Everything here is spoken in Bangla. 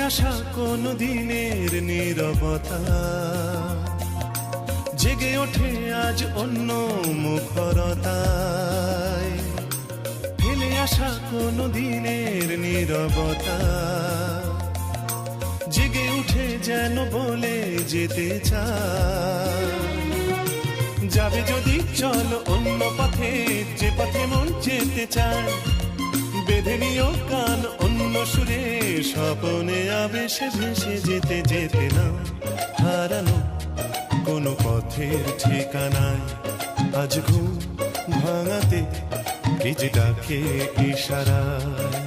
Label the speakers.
Speaker 1: আসা কোনো দিনের নীরবতা জেগে ওঠে আজ অন্য মুখরতায়। ফেলে আসা কোনো দিনের নীরবতা জেগে উঠে যেন বলে যেতে চায়, যাবে যদি চলো অন্য পথে, যে পথে মন যেতে চায়। বেঁধে নিও কান অন্য সুরে, স্বপনে আবেশে ভেসে যেতে যেতে না হারানো কোনো পথের ঠিকানায়। আজ ঘুম ভাঙাতে কে যে ডাকে ইশারায়।